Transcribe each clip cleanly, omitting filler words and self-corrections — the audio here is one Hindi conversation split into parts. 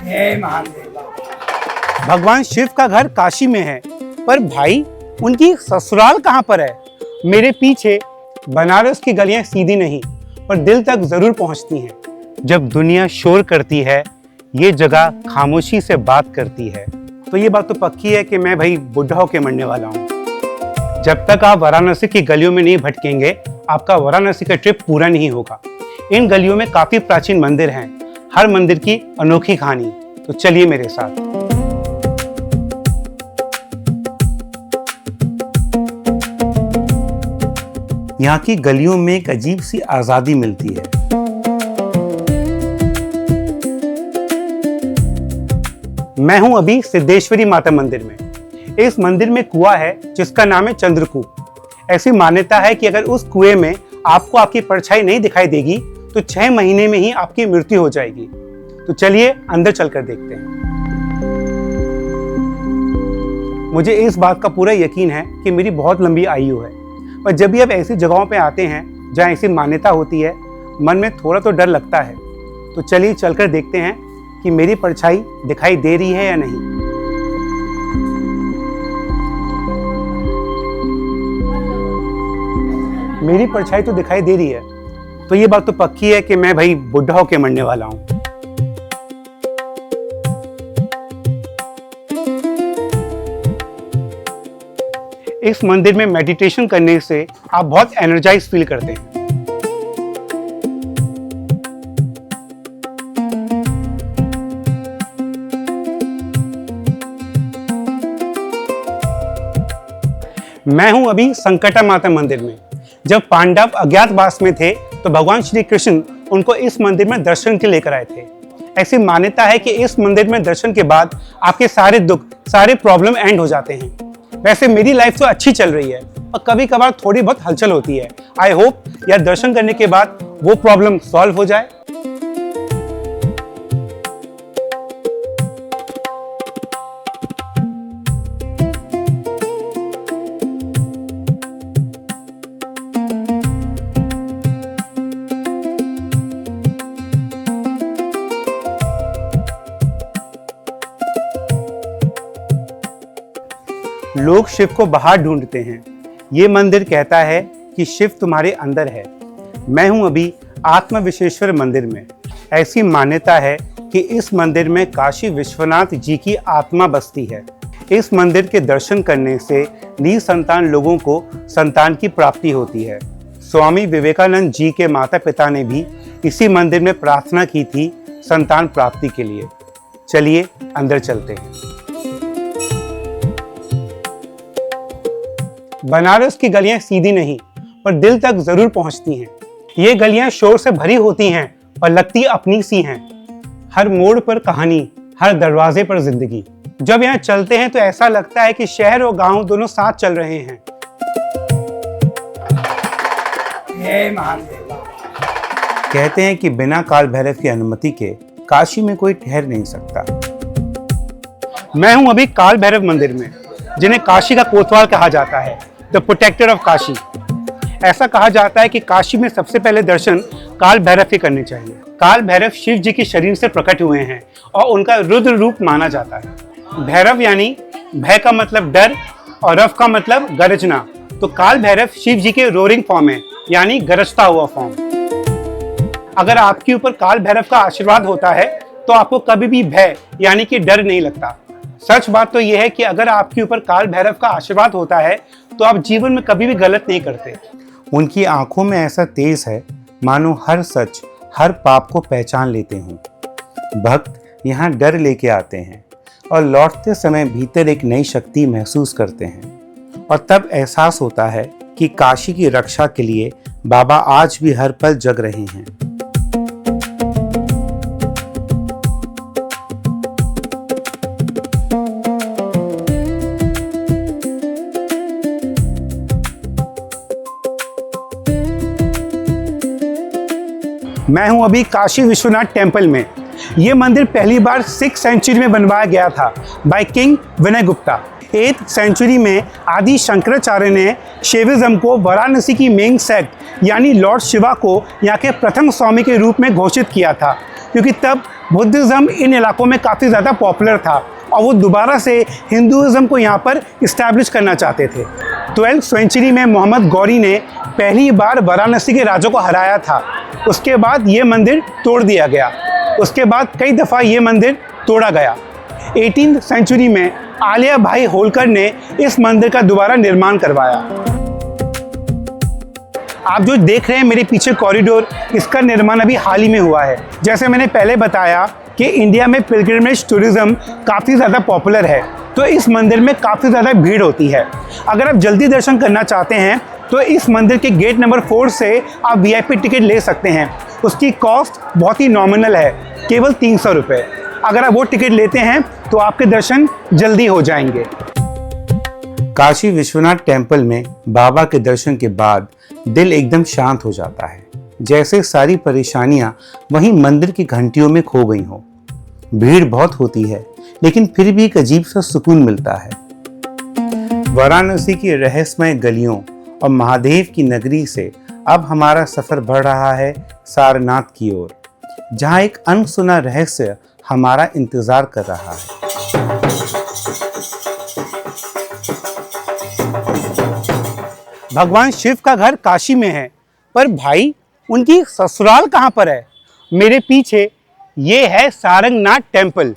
जय महादेव। भगवान शिव का घर काशी में है, पर भाई उनकी ससुराल कहाँ पर है? मेरे पीछे बनारस की गलियां सीधी नहीं पर दिल तक जरूर पहुंचती हैं। जब दुनिया शोर करती है, ये जगह खामोशी से बात करती है। तो ये बात तो पक्की है कि मैं भाई बुढ़ा होके मरने वाला हूँ। जब तक आप वाराणसी की गलियों में नहीं भटकेंगे, आपका वाराणसी का ट्रिप पूरा नहीं होगा। इन गलियों में काफी प्राचीन मंदिर हैं, हर मंदिर की अनोखी कहानी। तो चलिए मेरे साथ। यहाँ की गलियों में एक अजीब सी आजादी मिलती है। मैं हूं अभी सिद्धेश्वरी माता मंदिर में। इस मंदिर में कुआं है जिसका नाम है चंद्रकूप। ऐसी मान्यता है कि अगर उस कुएं में आपको आपकी परछाई नहीं दिखाई देगी तो 6 महीने में ही आपकी मृत्यु हो जाएगी। तो चलिए अंदर चलकर देखते हैं। मुझे इस बात का पूरा यकीन है कि मेरी बहुत लंबी आयु है, पर जब भी आप ऐसी जगहों पे आते हैं जहाँ ऐसी मान्यता होती है, मन में थोड़ा तो डर लगता है। तो चलिए चलकर देखते हैं कि मेरी परछाई दिखाई दे रही है या नहीं। मेरी परछाई तो दिखाई दे रही है, तो ये बात तो पक्की है कि मैं भाई बुढ़ा होके मरने वाला हूं। इस मंदिर में मेडिटेशन करने से आप बहुत एनर्जाइज फील करते हैं। मैं हूं अभी संकटा माता मंदिर में। जब पांडव अज्ञातवास में थे तो भगवान श्री कृष्ण उनको इस मंदिर में दर्शन के लेकर आए थे। ऐसी मान्यता है कि इस मंदिर में दर्शन के बाद आपके सारे दुख, सारे प्रॉब्लम एंड हो जाते हैं। वैसे मेरी लाइफ तो अच्छी चल रही है और कभी कभार थोड़ी बहुत हलचल होती है। आई होप यार दर्शन करने के बाद वो प्रॉब्लम सॉल्व हो जाए। लोग शिव को बाहर ढूंढते हैं। ये मंदिर कहता है कि शिव तुम्हारे अंदर है। मैं हूं अभी आत्म विश्वेश्वर मंदिर में। ऐसी मान्यता है कि इस मंदिर में काशी विश्वनाथ जी की आत्मा बसती है। इस मंदिर के दर्शन करने से निसंतान लोगों को संतान की प्राप्ति होती है। स्वामी विवेकानंद जी के माता पिता ने भी इसी मंदिर में प्रार्थना की थी संतान प्राप्ति के लिए। चलिए अंदर चलते हैं। बनारस की गलियां सीधी नहीं पर दिल तक जरूर पहुंचती हैं। ये गलियां शोर से भरी होती हैं पर लगती अपनी सी हैं। हर मोड़ पर कहानी, हर दरवाजे पर जिंदगी। जब यहाँ चलते हैं तो ऐसा लगता है कि शहर और गांव दोनों साथ चल रहे हैं। जय महादेव। कहते हैं कि बिना काल भैरव की अनुमति के काशी में कोई ठहर नहीं सकता। मैं हूं अभी काल भैरव मंदिर में, जिन्हें काशी का कोतवाल कहा जाता है, द प्रोटेक्टर ऑफ काशी। ऐसा कहा जाता है कि काशी में सबसे पहले दर्शन काल भैरव के करने चाहिए। काल भैरव शिव जी के शरीर से प्रकट हुए हैं और उनका रुद्र रूप माना जाता है। भैरव यानी भय का मतलब डर और रव का मतलब गरजना। तो काल भैरव शिव जी के रोरिंग फॉर्म है, यानी गरजता हुआ फॉर्म। अगर आपके ऊपर काल भैरव का आशीर्वाद होता है तो आपको कभी भी भय यानी कि डर नहीं लगता। सच बात तो यह है कि अगर आपके ऊपर काल भैरव का आशीर्वाद होता है तो आप जीवन में कभी भी गलत नहीं करते। उनकी आंखों में ऐसा तेज है मानो हर सच, हर पाप को पहचान लेते हों। भक्त यहाँ डर लेके आते हैं और लौटते समय भीतर एक नई शक्ति महसूस करते हैं और तब एहसास होता है कि काशी की रक्षा के लिए बाबा आज भी हर पल जग रहे हैं। मैं हूं अभी काशी विश्वनाथ टेम्पल में। ये मंदिर पहली बार 6th सेंचुरी में बनवाया गया था by king Vinay Gupta. 8th century में आदि शंकराचार्य ने शैविज्म को वाराणसी की मेन सेक्ट यानी लॉर्ड शिवा को यहाँ के प्रथम स्वामी के रूप में घोषित किया था, क्योंकि तब बुद्धिज़्म इन इलाकों में काफ़ी ज़्यादा पॉपुलर था और वो दोबारा से हिंदुज़्म को यहाँ पर इस्टेब्लिश करना चाहते थे। 12th सेंचुरी में मोहम्मद गौरी ने पहली बार वाराणसी के राजा को हराया था। उसके बाद ये मंदिर तोड़ दिया गया। उसके बाद कई दफ़ा ये मंदिर तोड़ा गया। 18th सेंचुरी में आलिया भाई होलकर ने इस मंदिर का दोबारा निर्माण करवाया। आप जो देख रहे हैं मेरे पीछे कॉरिडोर, इसका निर्माण अभी हाल ही में हुआ है। जैसे मैंने पहले बताया कि इंडिया में पिलग्रिमेज टूरिज्म काफ़ी ज़्यादा पॉपुलर है, तो इस मंदिर में काफ़ी ज़्यादा भीड़ होती है। अगर आप जल्दी दर्शन करना चाहते हैं तो इस मंदिर के गेट नंबर 4 से आप VIP टिकट ले सकते हैं। उसकी कॉस्ट बहुत ही नॉमिनल है, केवल 300 रुपये। अगर आप वो टिकट लेते हैं तो आपके दर्शन जल्दी हो जाएंगे। काशी विश्वनाथ टेम्पल में बाबा के दर्शन के बाद दिल एकदम शांत हो जाता है, जैसे सारी परेशानियां वहीं मंदिर की घंटियों में खो गई हों। भीड़ बहुत होती है, लेकिन फिर भी एक अजीब सा सुकून मिलता है। वाराणसी की रहस्यमय गलियों और महादेव की नगरी से अब हमारा सफर बढ़ रहा है सारनाथ की ओर, जहां एक अनसुना रहस्य हमारा इंतजार कर रहा है। भगवान शिव का घर काशी में है, पर भाई उनकी ससुराल कहां पर है? मेरे पीछे ये है सारंगनाथ टेम्पल।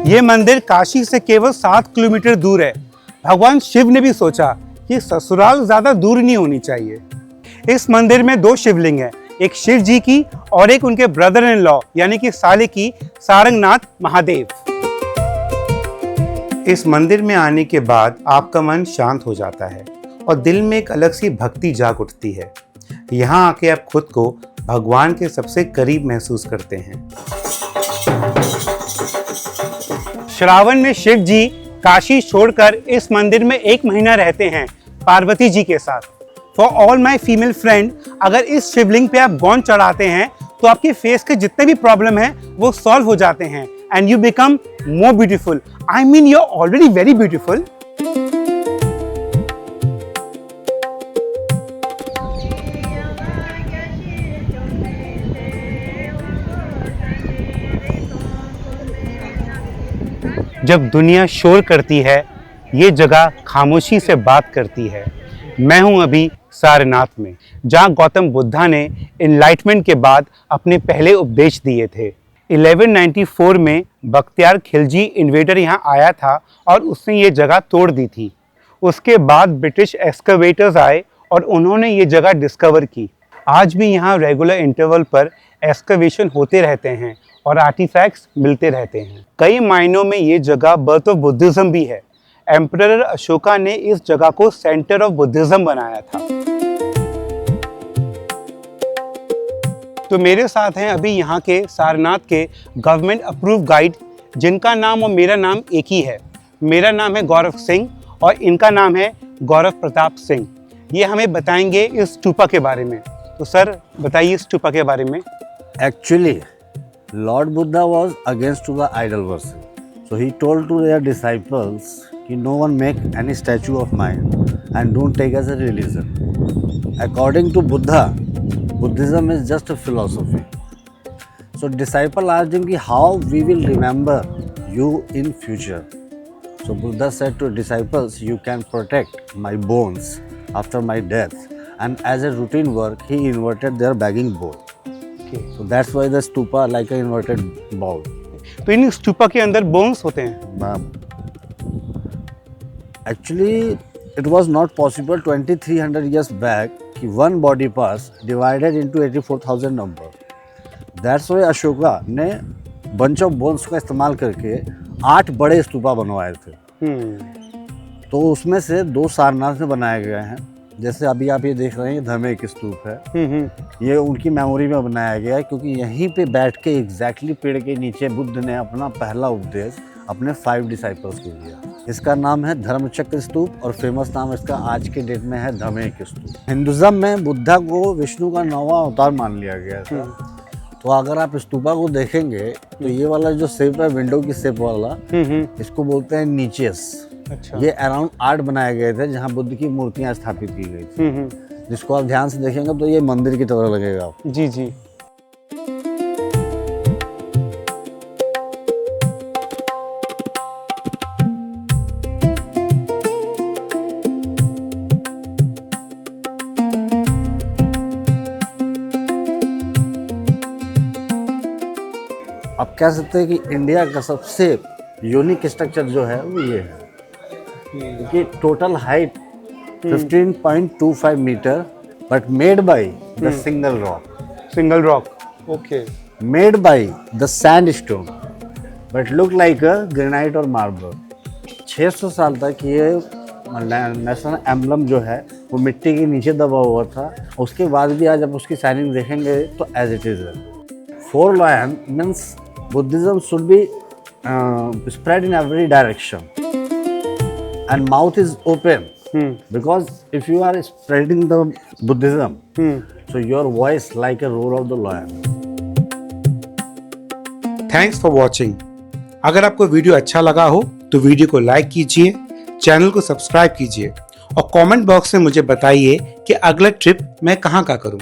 ये मंदिर काशी से केवल 7 किलोमीटर दूर है। भगवान शिव ने भी सोचा कि ससुराल ज्यादा दूर नहीं होनी चाहिए। इस मंदिर में 2 शिवलिंग है, एक शिव जी की और एक उनके ब्रदर इन लॉ यानी कि साले की सारंगनाथ महादेव। इस मंदिर में आने के बाद आपका मन शांत हो जाता है और दिल में एक अलग सी भक्ति जाग उठती है। यहाँ आके आप खुद को भगवान के सबसे करीब महसूस करते हैं। श्रावण में शिव जी काशी छोड़कर इस मंदिर में 1 महीना रहते हैं पार्वती जी के साथ। For all my female friend, अगर इस शिवलिंग पे आप गौन चढ़ाते हैं तो आपके फेस के जितने भी प्रॉब्लम हैं वो सॉल्व हो जाते हैं and you become more beautiful. I mean you are already very beautiful. जब दुनिया शोर करती है, ये जगह खामोशी से बात करती है। मैं हूं अभी सारनाथ में, जहां गौतम बुद्धा ने एनलाइटमेंट के बाद अपने पहले उपदेश दिए थे। 1194 में बख्तियार खिलजी इन्वेडर यहां आया था और उसने ये जगह तोड़ दी थी। उसके बाद ब्रिटिश एक्सकवेटर्स आए और उन्होंने ये जगह डिस्कवर की। आज भी यहाँ रेगुलर इंटरवल पर एक्सकवेशन होते रहते हैं और आर्टिफैक्ट्स मिलते रहते हैं। कई मायनों में ये जगह बर्थ ऑफ बुद्धिज्म भी है। एम्परर अशोका ने इस जगह को सेंटर ऑफ बुद्धिज्म बनाया था। तो मेरे साथ हैं अभी यहाँ के सारनाथ के गवर्नमेंट अप्रूव गाइड, जिनका नाम और मेरा नाम एक ही है। मेरा नाम है गौरव सिंह और इनका नाम है गौरव प्रताप सिंह। ये हमें बताएंगे इस स्टूपा के बारे में। तो सर बताइए इस स्टूपा के बारे में। Actually, Lord Buddha was against to the idol worship. So he told to their disciples, "Ki no one make any statue of mine and don't take as a religion." According to Buddha, Buddhism is just a philosophy. So disciple asked him, "Ki how we will remember you in future?" So Buddha said to disciples, "You can protect my bones after my death." And as a routine work, he inverted their begging bowl. So that's why the stupa like an inverted bowl. तो इन स्टूपा के अंदर बोन्स होते हैं। Actually, it was not possible 2300 years back कि one body parts divided into 84,000 number. That's why Ashoka ने bunch of bones का इस्तेमाल करके 8 बड़े स्तूपा बनवाए थे। तो उसमें से 2 सारनाथ में बनाए गए हैं। जैसे अभी आप ये देख रहे हैं, ये धमेक स्तूप है। ये उनकी मेमोरी में बनाया गया है, क्योंकि यहीं पे बैठ के एग्जैक्टली पेड़ के नीचे बुद्ध ने अपना पहला उपदेश अपने 5 डिसाइपल्स को दिया। इसका नाम है धर्मचक्र स्तूप और फेमस नाम इसका आज के डेट में है धमेक स्तूप। हिंदुज़म में बुद्धा को विष्णु का 9वां अवतार मान लिया गया था। तो अगर आप स्तूपा को देखेंगे तो ये वाला जो शेप है, विंडो की शेप वाला, इसको बोलते हैं नीचेस। अच्छा। ये अराउंड 8 बनाए गए थे जहाँ बुद्ध की मूर्तियाँ स्थापित की गई थी, जिसको आप ध्यान से देखेंगे तो ये मंदिर की तरह लगेगा आपको। जी जी। आप कह सकते हैं कि इंडिया का सबसे यूनिक स्ट्रक्चर जो है वो ये है, क्योंकि total height 15.25 metre, but made by the single rock, single rock, okay. Made by the sandstone, but look like a granite और मार्बल। 600 साल तक ये नेशनल एम्बलम जो है वो मिट्टी के नीचे दबा हुआ था, उसके बाद भी आज आप उसकी साइनिंग देखेंगे तो एज इट इज है। 4 lion means Buddhism should be spread in every direction, and mouth is open, because if you are spreading the Buddhism, so your voice like a roar of the lion. Thanks for watching. अगर आपको वीडियो अच्छा लगा हो तो वीडियो को लाइक कीजिए, चैनल को सब्सक्राइब कीजिए और कमेंट बॉक्स में मुझे बताइए कि अगला ट्रिप मैं कहाँ का करूँ।